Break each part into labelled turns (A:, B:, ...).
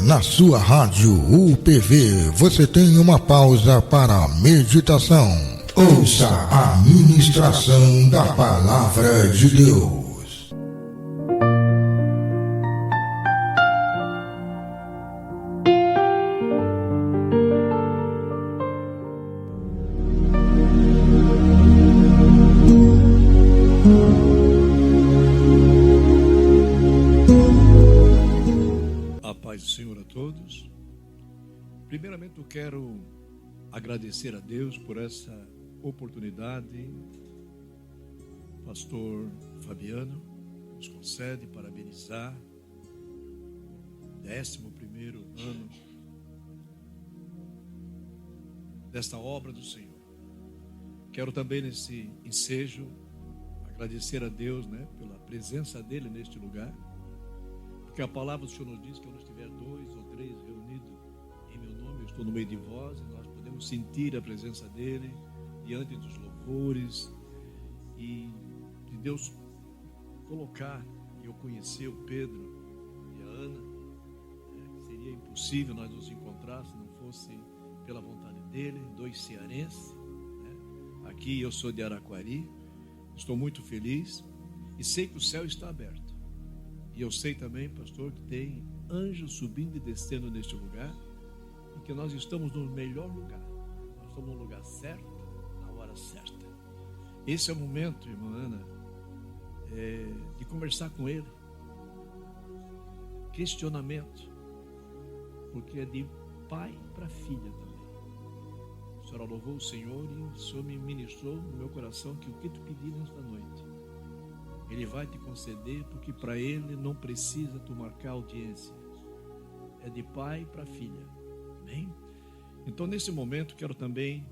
A: Agora, na sua rádio UPV, você tem uma pausa para a meditação. Ouça a ministração da Palavra de Deus.
B: Primeiramente eu quero agradecer a Deus por essa oportunidade. Pastor Fabiano nos concede parabenizar o 11º ano desta obra do Senhor. Quero também nesse ensejo agradecer a Deus, pela presença dele neste lugar, porque a palavra do Senhor nos diz que quando estiver 2 ou 3 reunidos em meu nome, eu estou no meio de vós, e nós podemos sentir a presença dele diante dos louvores e de Deus colocar e eu conhecer o Pedro e a Ana. Seria impossível nós nos encontrar se não fosse pela vontade dele, 2 cearenses. Aqui eu sou de Araquari, estou muito feliz e sei que o céu está aberto. E eu sei também, pastor, que tem anjos subindo e descendo neste lugar, e que nós estamos no melhor lugar. Nós estamos no lugar certo, na hora certa. Esse é o momento, irmã Ana, de conversar com ele. Questionamento, porque é de pai para filha também. A senhora louvou o Senhor e o Senhor me ministrou no meu coração que o que tu pedir nesta noite, Ele vai te conceder, porque para Ele não precisa tu marcar audiência. É de pai para filha. Amém? Então nesse momento quero também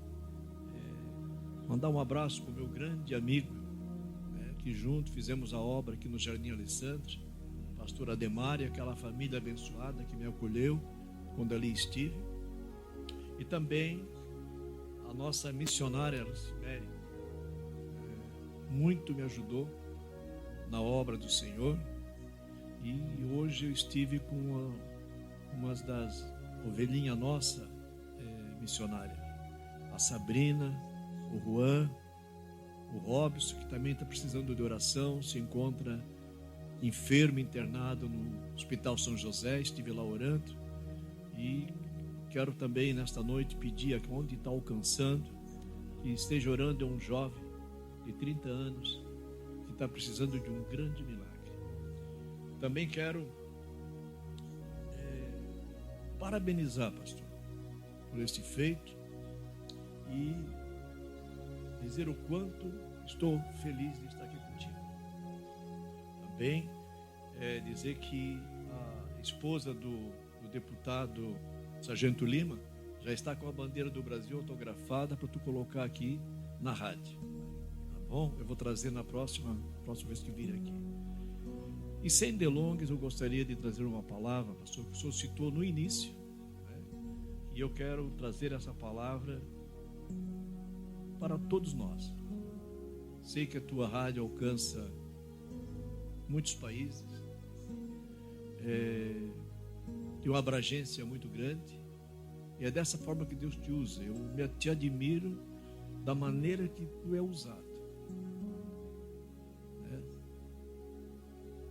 B: mandar um abraço para o meu grande amigo, que junto fizemos a obra aqui no Jardim Alessandro, pastor Ademar e aquela família abençoada que me acolheu quando ali estive. E também a nossa missionária Rosemary, muito me ajudou na obra do Senhor. E hoje eu estive com uma das ovelhinhas nossa missionária, a Sabrina, o Juan, o Robson, que também está precisando de oração, se encontra enfermo, internado no Hospital São José. Estive lá orando e quero também nesta noite pedir onde está alcançando, que esteja orando. É um jovem de 30 anos que está precisando de um grande milagre. Também quero parabenizar, pastor, por este feito e dizer o quanto estou feliz de estar aqui contigo. Também dizer que a esposa do deputado Sargento Lima já está com a bandeira do Brasil autografada para tu colocar aqui na rádio. Tá bom? Eu vou trazer na próxima vez que vir aqui. E sem delongas, eu gostaria de trazer uma palavra, pastor, que o senhor citou no início, e eu quero trazer essa palavra para todos nós. Sei que a tua rádio alcança muitos países, tem uma abrangência muito grande, e é dessa forma que Deus te usa. Eu te admiro da maneira que tu é usado.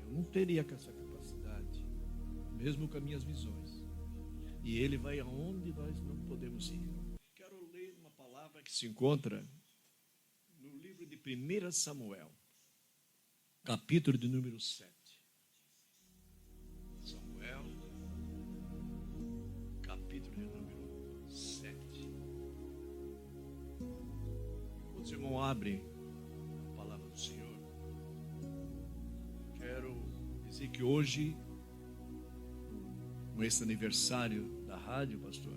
B: Eu não teria essa capacidade, mesmo com as minhas visões. E Ele vai aonde nós não podemos ir. Quero ler uma palavra que se encontra no livro de 1 Samuel, capítulo de número 7. Samuel, capítulo de número 7. Quando os irmãos abrem a palavra do Senhor, quero dizer que hoje, com esse aniversário da rádio, pastor,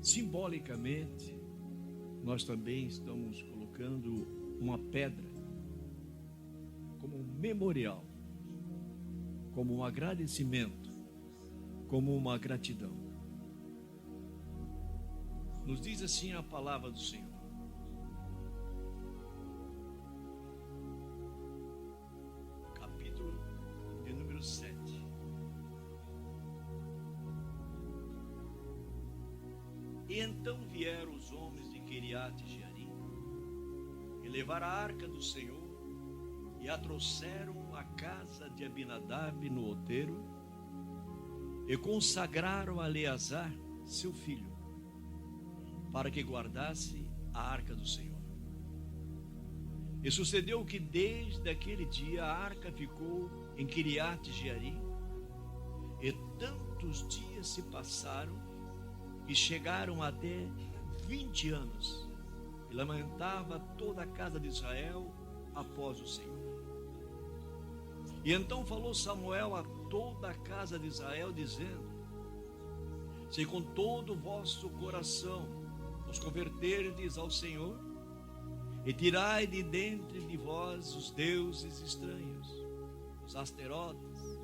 B: simbolicamente, nós também estamos colocando uma pedra como um memorial, como um agradecimento, como uma gratidão. Nos diz assim a palavra do Senhor: capítulo de número 7.
C: E então vieram os homens de Quiriate Jearim e levaram a arca do Senhor e a trouxeram à casa de Abinadab no outeiro e consagraram a Eleazar, seu filho, para que guardasse a arca do Senhor. E sucedeu que desde aquele dia a arca ficou em Quiriate Jearim, e tantos dias se passaram que chegaram até 20 anos, e lamentava toda a casa de Israel após o Senhor. E então falou Samuel a toda a casa de Israel, dizendo: se com todo o vosso coração vos converterdes ao Senhor, e tirai de dentre de vós os deuses estranhos, os asterotes,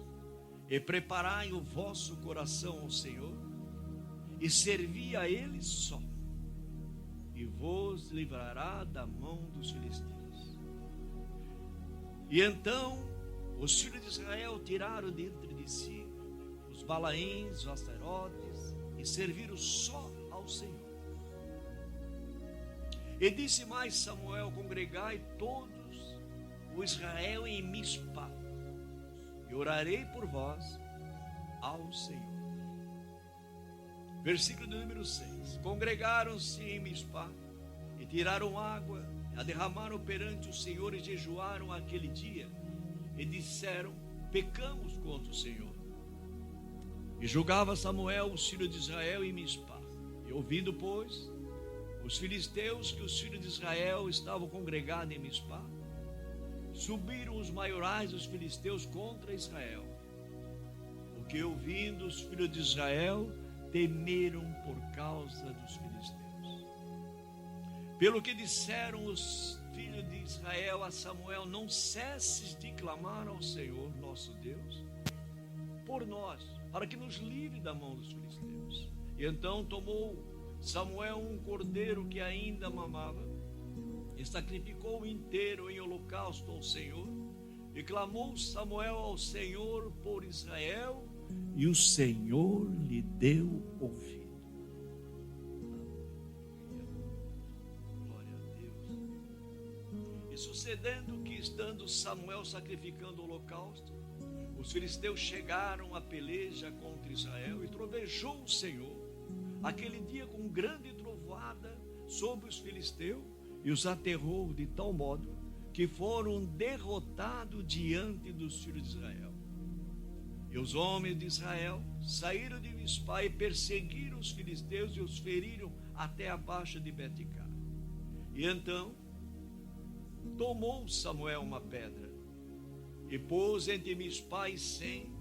C: e preparai o vosso coração ao Senhor, e servi a Ele só, e vos livrará da mão dos filisteus. E então os filhos de Israel tiraram dentre de si os balaíns, os asterotes, e serviram só ao Senhor. E disse mais Samuel: congregai todos o Israel em Mispa, e orarei por vós ao Senhor. Versículo do número 6. Congregaram-se em Mispa, e tiraram água, e a derramaram perante o Senhor, e jejuaram aquele dia, e disseram: pecamos contra o Senhor. E julgava Samuel os filhos de Israel em Mispa. E ouvindo, pois, os filisteus que os filhos de Israel estavam congregados em Mispa, subiram os maiorais dos filisteus contra Israel. Porque ouvindo os filhos de Israel, temeram por causa dos filisteus. Pelo que disseram os filhos de Israel a Samuel: não cesses de clamar ao Senhor nosso Deus por nós, para que nos livre da mão dos filisteus. E então tomou Samuel um cordeiro que ainda mamava, e sacrificou inteiro em holocausto ao Senhor, e clamou Samuel ao Senhor por Israel, e o Senhor lhe deu ouvido. Glória a Deus. E sucedendo que, estando Samuel sacrificando o holocausto, os filisteus chegaram à peleja contra Israel, e trovejou o Senhor aquele dia com grande trovoada sobre os filisteus, e os aterrou de tal modo que foram derrotados diante dos filhos de Israel. E os homens de Israel saíram de Mispa e perseguiram os filisteus e os feriram até abaixo de Beticá. E então tomou Samuel uma pedra e pôs entre Mispa e Sem,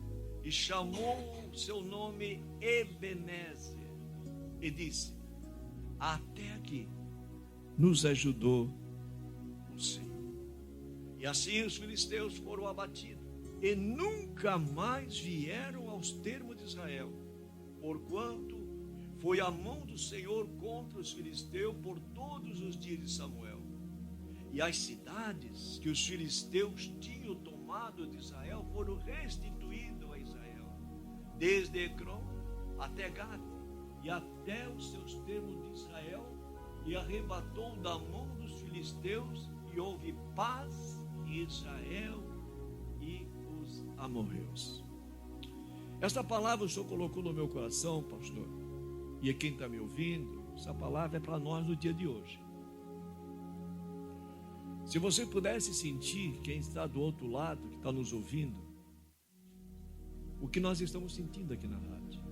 C: e chamou o seu nome Ebenezer, e disse: até aqui nos ajudou o Senhor. E assim os filisteus foram abatidos, e nunca mais vieram aos termos de Israel, porquanto foi a mão do Senhor contra os filisteus por todos os dias de Samuel. E as cidades que os filisteus tinham tomado de Israel foram restituídas a Israel, desde Ecrón até Gade, e até os seus termos de Israel, e arrebatou da mão dos filisteus, e houve paz em Israel e os amorreus. Esta palavra o Senhor colocou no meu coração, pastor, e quem está me ouvindo, essa palavra é para nós no dia de hoje. Se você pudesse sentir, quem está do outro lado, que está nos ouvindo, o que nós estamos sentindo aqui na rádio.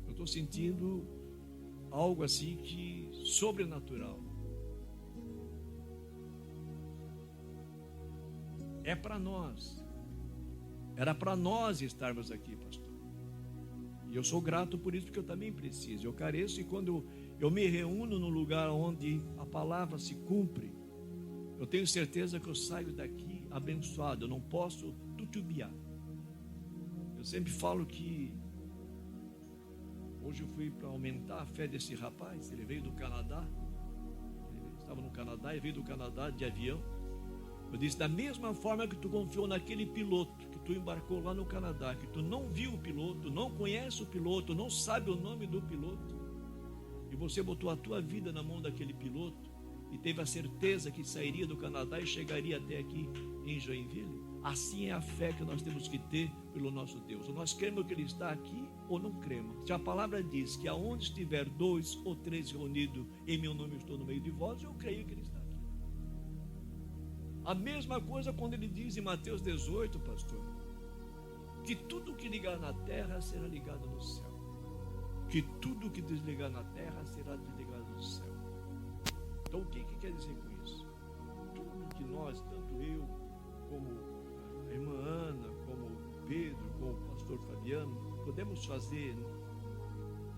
C: Eu estou sentindo algo assim que sobrenatural. É para nós. Era para nós estarmos aqui, pastor. E eu sou grato por isso, porque eu também preciso. Eu careço, e quando eu me reúno no lugar onde a palavra se cumpre, eu tenho certeza que eu saio daqui abençoado. Eu não posso tutubiar. Eu sempre falo que hoje eu fui para aumentar a fé desse rapaz. Ele veio do Canadá. Ele estava no Canadá e veio do Canadá de avião. Eu disse: da mesma forma que tu confiou naquele piloto, que tu embarcou lá no Canadá, que tu não viu o piloto, não conhece o piloto, não sabe o nome do piloto, e você botou a tua vida na mão daquele piloto e teve a certeza que sairia do Canadá e chegaria até aqui em Joinville. Assim é a fé que nós temos que ter pelo nosso Deus. Ou nós cremos que Ele está aqui ou não cremos. Se a palavra diz que aonde estiver 2 ou 3 reunidos em meu nome, eu estou no meio de vós, eu creio que Ele está aqui. A mesma coisa quando Ele diz em Mateus 18, pastor, que tudo que ligar na terra será ligado no céu, que tudo que desligar na terra será desligado no céu. Então o que quer dizer com isso? Tudo que nós, tanto eu como a irmã Ana, como o Pedro, como o pastor Fabiano, podemos fazer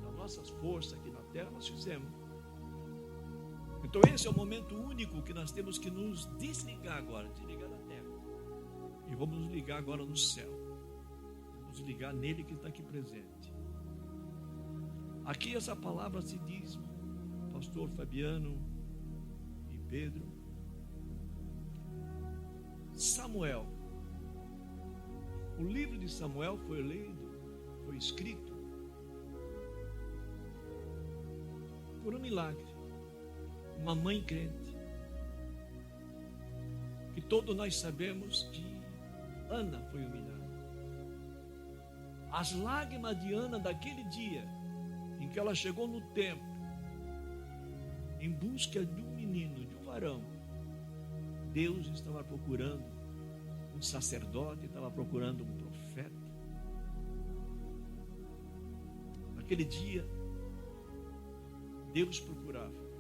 C: das nossas forças aqui na terra, nós fizemos. Então esse é o momento único que nós temos que nos desligar agora, desligar da terra, e vamos nos ligar agora no céu, vamos ligar nele que está aqui presente. Aqui essa palavra se diz, pastor Fabiano e Pedro, Samuel. O livro de Samuel foi lido, foi escrito por um milagre. Uma mãe crente, que todos nós sabemos que Ana foi humilhada. As lágrimas de Ana daquele dia em que ela chegou no templo em busca de um menino, de um varão, Deus estava procurando um sacerdote, estava procurando um profeta. Naquele dia Deus procurava.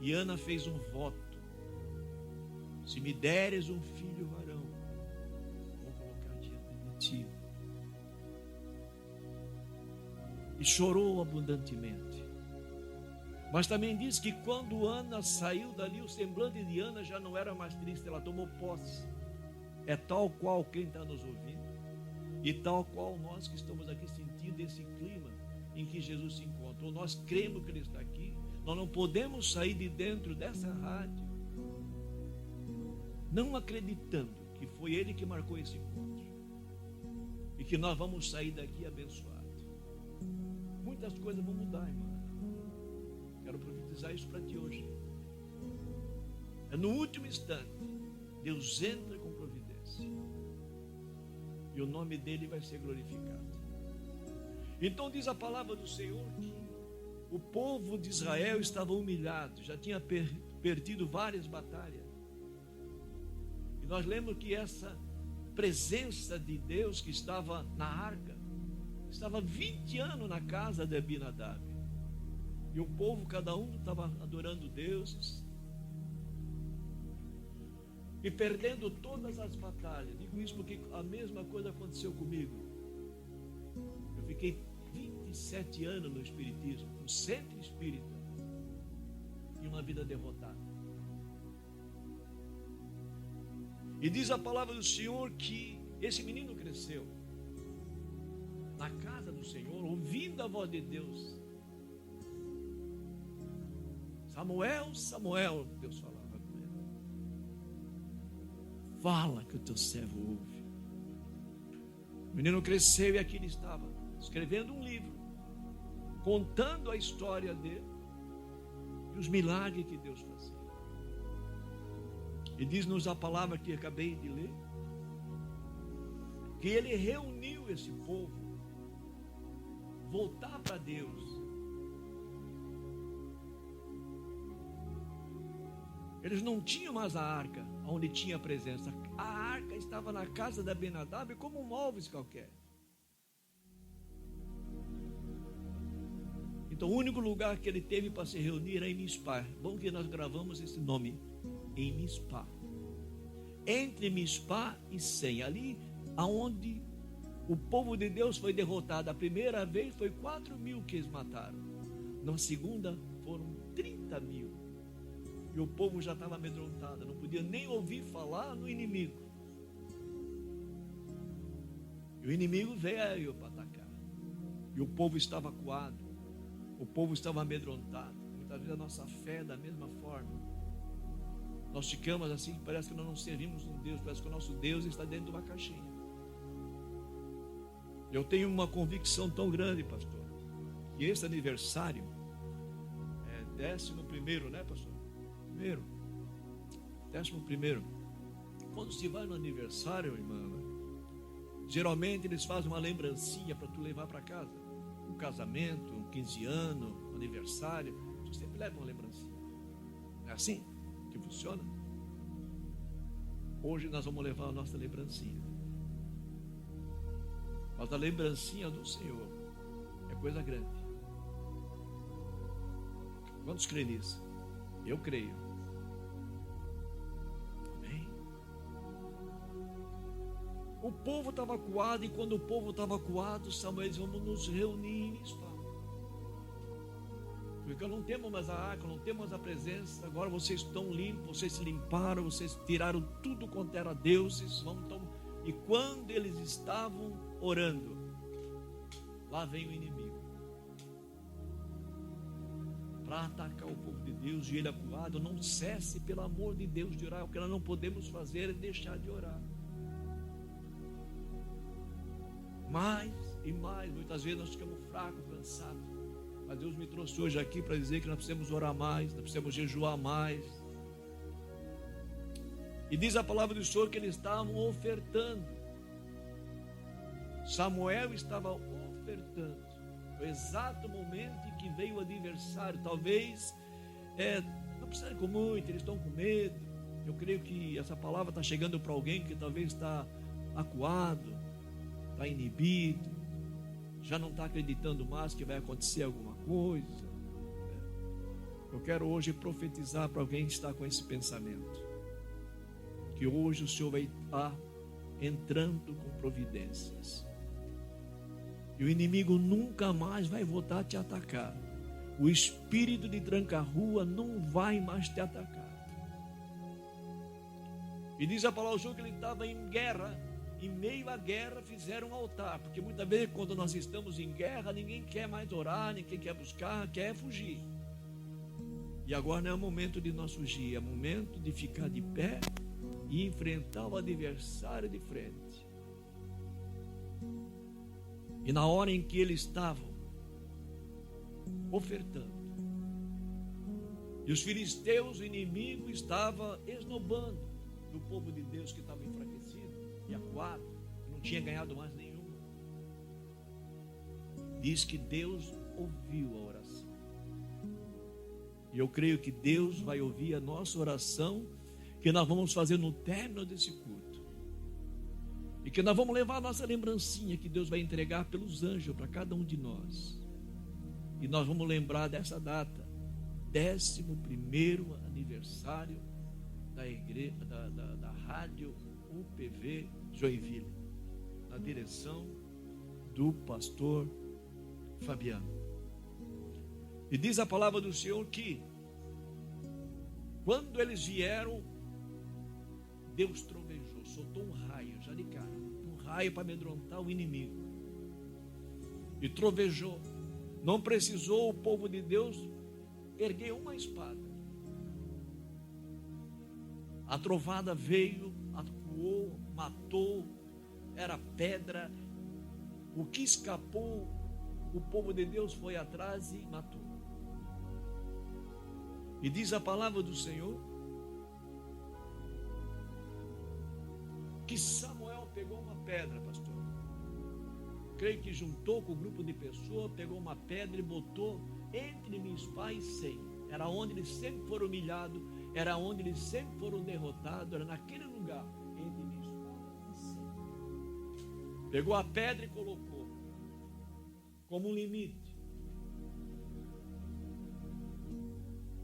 C: E Ana fez um voto: se me deres um filho varão, vou colocar diante de ti. E chorou abundantemente. Mas também diz que quando Ana saiu dali, o semblante de Ana já não era mais triste, ela tomou posse. É tal qual quem está nos ouvindo, e tal qual nós que estamos aqui sentindo esse clima em que Jesus se encontra. Ou nós cremos que Ele está aqui. Nós não podemos sair de dentro dessa rádio não acreditando que foi Ele que marcou esse encontro e que nós vamos sair daqui abençoados. Muitas coisas vão mudar, irmã. Quero profetizar isso para ti hoje. É no último instante, Deus entra com providência e o nome dele vai ser glorificado. Então diz a palavra do Senhor que o povo de Israel estava humilhado, já tinha perdido várias batalhas. E nós lemos que essa presença de Deus que estava na arca, estava 20 anos na casa de Abinadab. E o povo, cada um estava adorando deuses e perdendo todas as batalhas. Digo isso porque a mesma coisa aconteceu comigo. Eu fiquei 27 anos no espiritismo, no centro espírita, e uma vida derrotada. E diz a palavra do Senhor que esse menino cresceu na casa do Senhor, ouvindo a voz de Deus. Samuel, Samuel, Deus falava com ele. Fala que o teu servo ouve. O menino cresceu e aqui ele estava, escrevendo um livro, contando a história dele e os milagres que Deus fazia. E diz-nos a palavra que acabei de ler, que ele reuniu esse povo, voltar para Deus. Eles não tinham mais a arca, onde tinha a presença. A arca estava na casa da Abinadab como um móveis qualquer. Então o único lugar que ele teve para se reunir era em Mispá. Bom que nós gravamos esse nome, em Mispá. Entre Mispá e Sem, ali aonde o povo de Deus foi derrotado. A primeira vez foi 4.000 que eles mataram. Na segunda foram 30.000. E o povo já estava amedrontado, não podia nem ouvir falar no inimigo. E o inimigo veio para atacar. E o povo estava acuado. O povo estava amedrontado. Muitas vezes a nossa fé é da mesma forma. Nós ficamos assim, parece que nós não servimos um Deus, parece que o nosso Deus está dentro de uma caixinha. Eu tenho uma convicção tão grande, pastor, que esse aniversário 11º, né, pastor? Primeiro. 11º. Quando se vai no aniversário, irmã, geralmente eles fazem uma lembrancinha para tu levar para casa. Um casamento, um 15 anos, um aniversário. Tu sempre leva uma lembrancinha. É assim que funciona? Hoje nós vamos levar a nossa lembrancinha. Mas a lembrancinha do Senhor é coisa grande. Quantos creem nisso? Eu creio. Amém? O povo estava acuado, e quando o povo estava acuado, Samuel disse: vamos nos reunir, porque não temos mais a arca, não temos mais a presença. Agora vocês estão limpos, vocês se limparam, vocês tiraram tudo quanto era deuses. E quando eles estavam orando, lá vem o inimigo para atacar o povo de Deus. E ele acuado: não cesse, pelo amor de Deus, de orar. O que nós não podemos fazer é deixar de orar. Mais e mais, muitas vezes nós ficamos fracos, cansados. Mas Deus me trouxe hoje aqui para dizer que nós precisamos orar mais, nós precisamos jejuar mais. E diz a palavra do Senhor que eles estavam ofertando. Samuel estava ofertando. No exato momento em que veio o adversário. Talvez não precisa com muito, eles estão com medo. Eu creio que essa palavra está chegando para alguém que talvez está acuado, está inibido, já não está acreditando mais que vai acontecer alguma coisa. Eu quero hoje profetizar para alguém que está com esse pensamento, que hoje o Senhor vai estar entrando com providências, e o inimigo nunca mais vai voltar a te atacar. O espírito de tranca-rua não vai mais te atacar. E diz a palavra do Senhor que ele estava em guerra. Em meio à guerra fizeram um altar, porque muitas vezes quando nós estamos em guerra, ninguém quer mais orar, ninguém quer buscar, quer fugir. E agora não é o momento de nós fugir, é o momento de ficar de pé e enfrentar o adversário de frente. E na hora em que eles estavam ofertando, e os filisteus, o inimigo, estava esnobando do povo de Deus que estava enfraquecido e acuado, não tinha ganhado mais nenhuma. Diz que Deus ouviu a oração. E eu creio que Deus vai ouvir a nossa oração, que nós vamos fazer no término desse culto. E que nós vamos levar a nossa lembrancinha, que Deus vai entregar pelos anjos para cada um de nós. E nós vamos lembrar dessa data, 11º aniversário da igreja, da rádio UPV Joinville, na direção do pastor Fabiano. E diz a palavra do Senhor que quando eles vieram, Deus trovejou, soltou um raio já de cara, um raio para amedrontar o inimigo, e trovejou. Não precisou o povo de Deus erguer uma espada. A trovada veio, acuou, matou, era pedra. O que escapou, o povo de Deus foi atrás e matou. E diz a palavra do Senhor que Samuel pegou uma pedra, pastor. Creio que juntou com um grupo de pessoas, pegou uma pedra e botou entre Mispa e Sem. Era onde eles sempre foram humilhados, era onde eles sempre foram derrotados, era naquele lugar, entre Mispa e Sem. Pegou a pedra e colocou como um limite.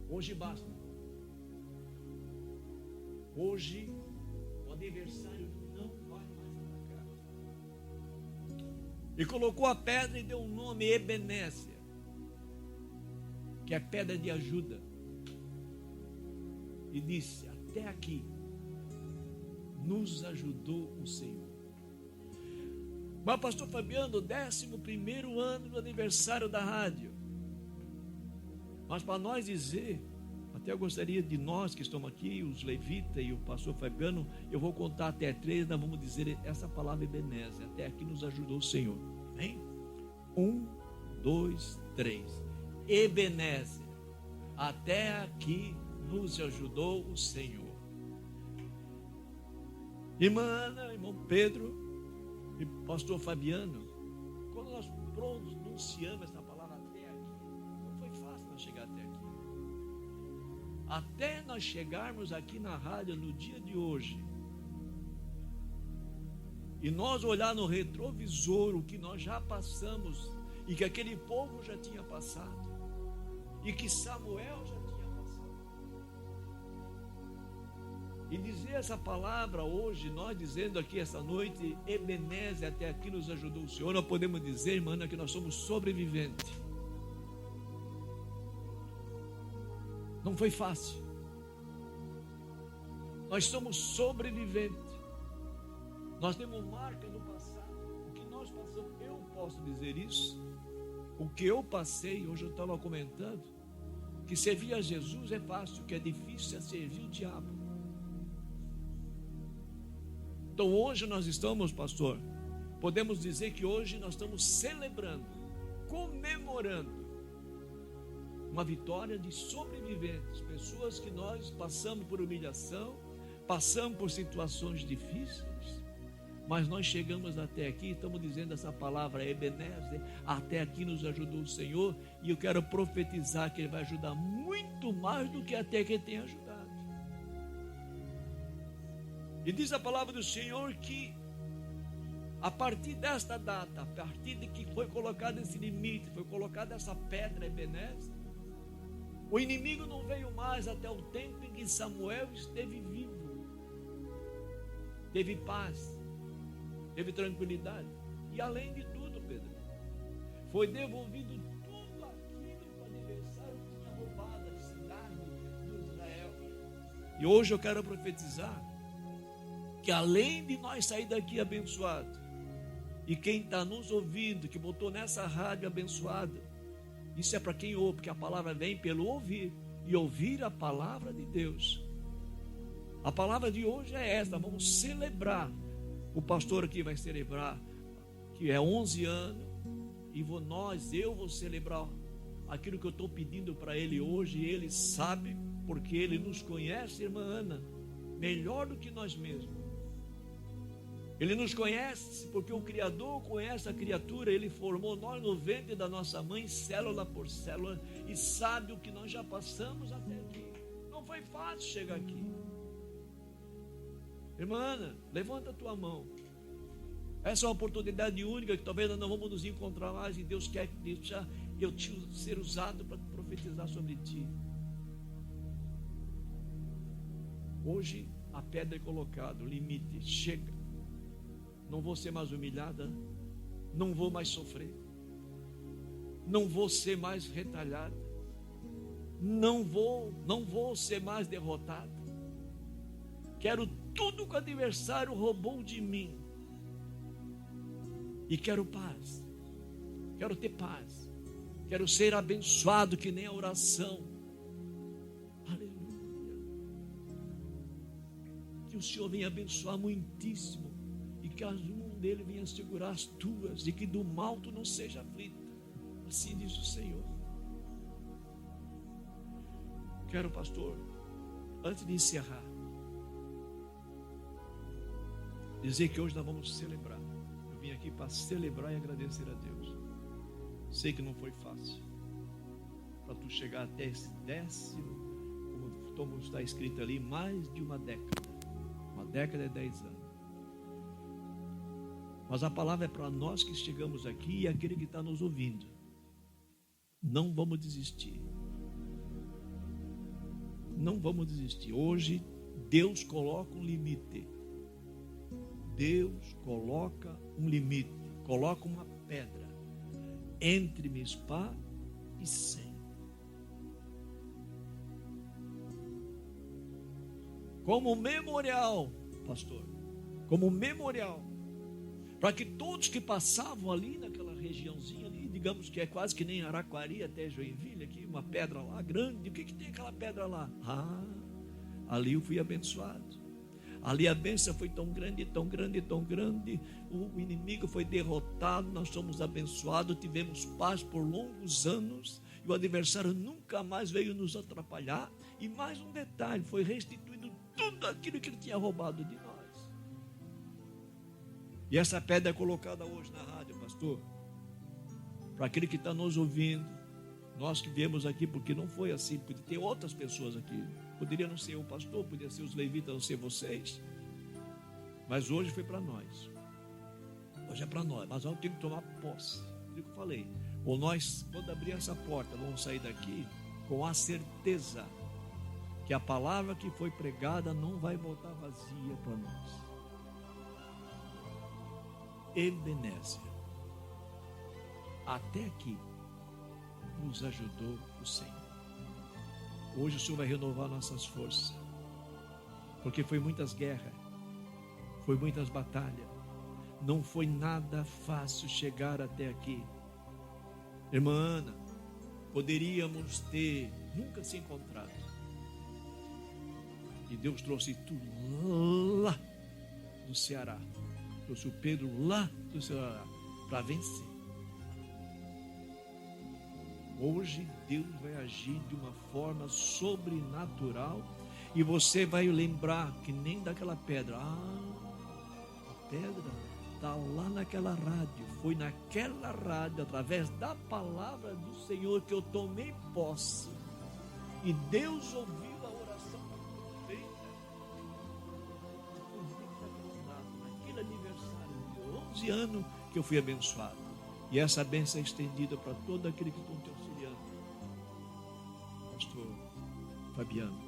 C: Hoje basta. Hoje o adversário não vai mais atacar. E colocou a pedra e deu um nome, Ebenezer, que é pedra de ajuda. E disse: até aqui nos ajudou o Senhor. Mas pastor Fabiano, 11º ano do aniversário da rádio. Mas para nós dizer, até eu gostaria de nós que estamos aqui, os levitas e o pastor Fabiano, eu vou contar até 3, nós vamos dizer essa palavra Ebenezer, até aqui nos ajudou o Senhor. Vem? 1, 2, 3. Ebenezer, Até aqui nos ajudou o Senhor. Irmã Ana, irmão Pedro e pastor Fabiano, quando nós pronunciamos essa palavra até aqui, não foi fácil nós chegar até aqui. Até nós chegarmos aqui na rádio no dia de hoje, e nós olhar no retrovisor o que nós já passamos, e que aquele povo já tinha passado, e que Samuel já tinha passado, e dizer essa palavra hoje, nós dizendo aqui essa noite, Ebenezer, até aqui nos ajudou o Senhor, nós podemos dizer, irmã, que nós somos sobreviventes. Não foi fácil. Nós somos sobreviventes. Nós temos marca no passado. O que nós passamos, eu posso dizer isso. O que eu passei, hoje eu estava comentando, que servir a Jesus é fácil, o que é difícil é servir o diabo. Então hoje nós estamos, pastor, podemos dizer que hoje nós estamos celebrando, comemorando uma vitória de sobreviventes, pessoas que nós passamos por humilhação, passamos por situações difíceis, mas nós chegamos até aqui, estamos dizendo essa palavra Ebenezer, até aqui nos ajudou o Senhor, e eu quero profetizar que Ele vai ajudar muito mais do que até que Ele tem ajudado. E diz a palavra do Senhor que a partir desta data, a partir de que foi colocado esse limite, foi colocada essa pedra Ebenezer, o inimigo não veio mais até o tempo em que Samuel esteve vivo. Teve paz, teve tranquilidade. E além de tudo, Pedro, foi devolvido tudo aquilo que o adversário tinha roubado, a cidade de Israel. E hoje eu quero profetizar que além de nós sair daqui abençoado, e quem está nos ouvindo, que botou nessa rádio abençoada, isso é para quem ouve, porque a palavra vem pelo ouvir, e ouvir a palavra de Deus. A palavra de hoje é esta, vamos celebrar. O pastor aqui vai celebrar, que é 11 anos, e eu vou celebrar aquilo que eu estou pedindo para ele hoje, e ele sabe, porque ele nos conhece, irmã Ana, melhor do que nós mesmos. Ele nos conhece, porque o Criador conhece a criatura, Ele formou nós no ventre da nossa mãe, célula por célula, e sabe o que nós já passamos até aqui. Não foi fácil chegar aqui. Irmã Ana, levanta a tua mão. Essa é uma oportunidade única que talvez nós não vamos nos encontrar mais, e Deus quer deixar eu ser usado para profetizar sobre ti. Hoje a pedra é colocada, o limite, chega. Não vou ser mais humilhada, não vou mais sofrer, não vou ser mais retalhada, não vou ser mais derrotada. Quero tudo que o adversário roubou de mim, e quero paz, quero ter paz, quero ser abençoado que nem a oração. Aleluia. Que o Senhor venha abençoar muitíssimo, e que as mãos dele venham segurar as tuas, e que do mal tu não seja aflita. Assim diz o Senhor. Quero, pastor, antes de encerrar, dizer que hoje nós vamos celebrar. Eu vim aqui para celebrar e agradecer a Deus. Sei que não foi fácil para tu chegar até esse 10º, como está escrito ali, mais de uma década. Uma década é 10 anos. Mas a palavra é para nós que chegamos aqui e aquele que está nos ouvindo. Não vamos desistir. Não vamos desistir. Hoje Deus coloca um limite. Deus coloca um limite. Coloca uma pedra entre Mispá e Sem. Como memorial, pastor. Como memorial. Para que todos que passavam ali naquela regiãozinha ali, digamos que é quase que nem Araquari até Joinville, aqui uma pedra lá grande. O que tem aquela pedra lá? Ali eu fui abençoado. Ali a bênção foi tão grande, tão grande, tão grande. O inimigo foi derrotado, nós somos abençoados, tivemos paz por longos anos. e o adversário nunca mais veio nos atrapalhar. E mais um detalhe, foi restituído tudo aquilo que ele tinha roubado de nós. E essa pedra é colocada hoje na rádio, pastor, para aquele que está nos ouvindo. Nós que viemos aqui, porque não foi assim, podia ter outras pessoas aqui, poderia não ser o pastor, poderia ser os levitas, não ser vocês, mas hoje foi para nós. Hoje é para nós, mas nós temos que tomar posse. O que eu falei, ou nós, quando abrir essa porta, vamos sair daqui com a certeza que a palavra que foi pregada não vai voltar vazia para nós. Ebenezer, até aqui nos ajudou o Senhor. Hoje o Senhor vai renovar nossas forças, porque foi muitas guerras, foi muitas batalhas, não foi nada fácil chegar até aqui. Irmã Ana, poderíamos ter nunca se encontrado, e Deus trouxe tu lá do Ceará, trouxe o Pedro lá do Ceará para vencer. Hoje Deus vai agir de uma forma sobrenatural e você vai lembrar que nem daquela pedra. A pedra está lá naquela rádio. Foi naquela rádio, através da palavra do Senhor, que eu tomei posse. E Deus ouviu a oração feita. Naquele aniversário de 11 anos que eu fui abençoado. E essa bênção é estendida para todo aquele que estão te auxiliando. Pastor Fabiano,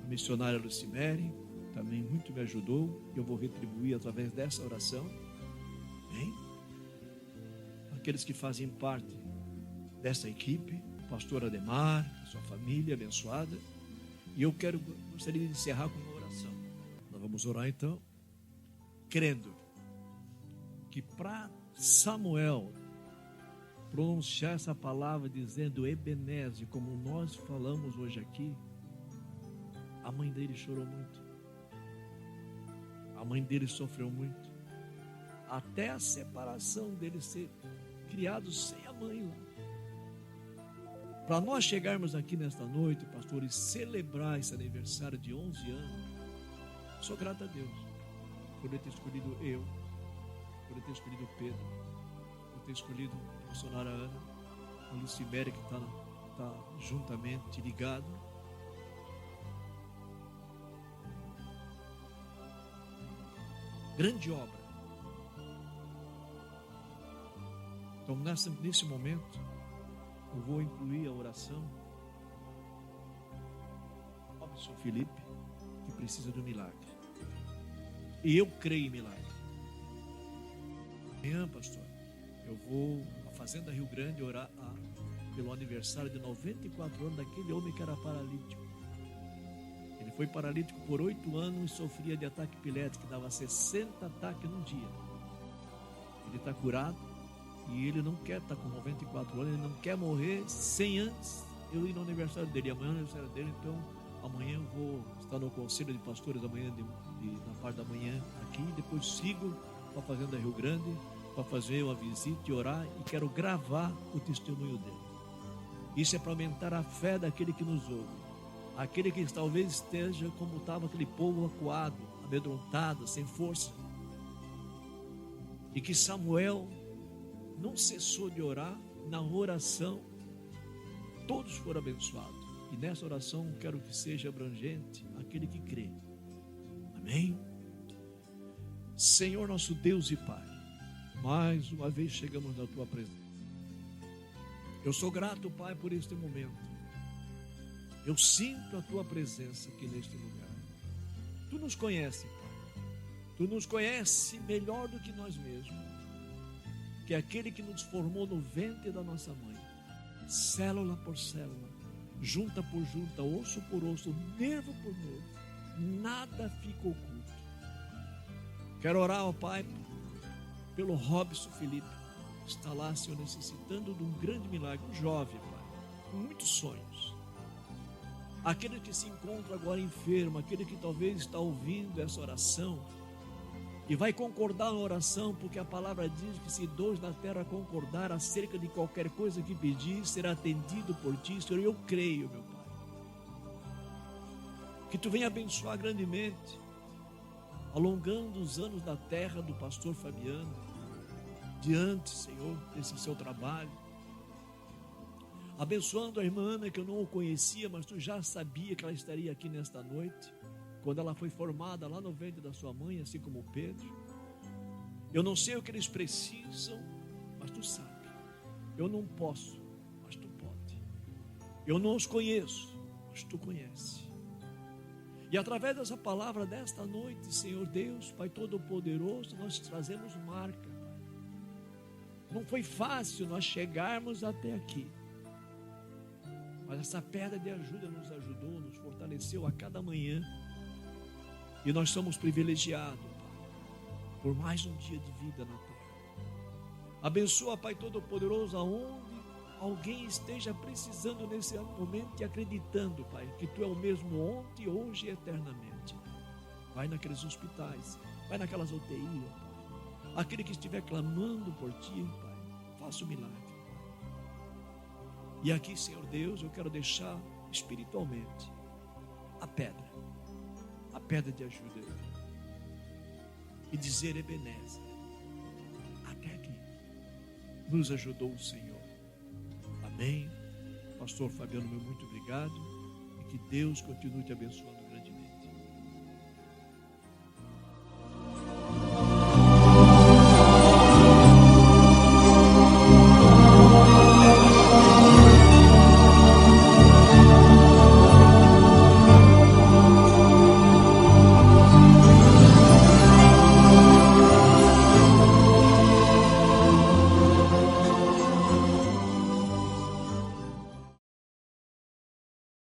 C: a missionária Lucimere também muito me ajudou. Eu vou retribuir através dessa oração. Bem, aqueles que fazem parte dessa equipe, o pastor Ademar, sua família abençoada. E eu gostaria de encerrar com uma oração. Nós vamos orar então, crendo que para Samuel pronunciar essa palavra dizendo Ebenezer, como nós falamos hoje aqui, a mãe dele chorou muito, a mãe dele sofreu muito, até a separação dele ser criado sem a mãe lá. Para nós chegarmos aqui nesta noite, pastor, e celebrar esse aniversário de 11 anos, sou grato a Deus por ele ter escolhido eu, por ter escolhido o Pedro, por ter escolhido a missionária Ana, a Lucimere que está juntamente ligado. Grande obra. Então nesse momento eu vou incluir a oração ao Robson Felipe, que precisa do milagre. E eu creio em milagre. Amanhã, pastor, eu vou à Fazenda Rio Grande orar pelo aniversário de 94 anos daquele homem que era paralítico. Ele foi paralítico por 8 anos e sofria de ataque epilético, que dava 60 ataques num dia. Ele está curado e ele não quer estar com 94 anos, ele não quer morrer sem antes eu ir no aniversário dele. Amanhã é o aniversário dele, então amanhã eu vou estar no conselho de pastores amanhã, na parte da manhã aqui, depois sigo para a Fazenda Rio Grande, para fazer uma visita e orar, e quero gravar o testemunho dele. Isso é para aumentar a fé daquele que nos ouve, aquele que talvez esteja como estava aquele povo acuado, amedrontado, sem força, e que Samuel não cessou de orar. Na oração todos foram abençoados, e nessa oração quero que seja abrangente aquele que crê. Amém? Senhor nosso Deus e Pai, mais uma vez chegamos na Tua presença. Eu sou grato, Pai, por este momento. Eu sinto a Tua presença aqui neste lugar. Tu nos conheces, Pai. Tu nos conheces melhor do que nós mesmos, que é aquele que nos formou no ventre da nossa mãe, célula por célula, junta por junta, osso por osso, nervo por nervo, nada fica oculto. Quero orar, ó Pai, pelo Robson Felipe, que está lá, Senhor, necessitando de um grande milagre, um jovem, Pai, com muitos sonhos. Aquele que se encontra agora enfermo, aquele que talvez está ouvindo essa oração
B: E vai concordar na oração, porque a palavra diz que se dois na terra concordar acerca de qualquer coisa que pedir, será atendido por ti, Senhor. Eu creio, meu Pai. Que tu venha abençoar grandemente, alongando os anos da terra do pastor Fabiano, diante, Senhor, desse seu trabalho. Abençoando a irmã Ana, que eu não o conhecia, mas tu já sabia que ela estaria aqui nesta noite, quando ela foi formada lá no ventre da sua mãe, assim como o Pedro. Eu não sei o que eles precisam, mas tu sabe. Eu não posso, mas tu pode. Eu não os conheço, mas tu conheces. E através dessa palavra desta noite, Senhor Deus, Pai Todo-Poderoso, nós trazemos marca. Não foi fácil nós chegarmos até aqui, mas essa pedra de ajuda nos ajudou, nos fortaleceu a cada manhã. E nós somos privilegiados, Pai, por mais um dia de vida na terra. Abençoa, Pai Todo-Poderoso, aonde alguém esteja precisando nesse momento e acreditando, Pai, que Tu é o mesmo ontem, hoje e eternamente. Vai naqueles hospitais, vai naquelas UTIs, Pai. Aquele que estiver clamando por Ti, Pai, faça o milagre, Pai. E aqui, Senhor Deus, eu quero deixar espiritualmente a pedra de ajuda, e dizer: Ebenezer, até aqui nos ajudou o Senhor. Amém. Pastor Fabiano, meu muito obrigado, e que Deus continue te abençoando.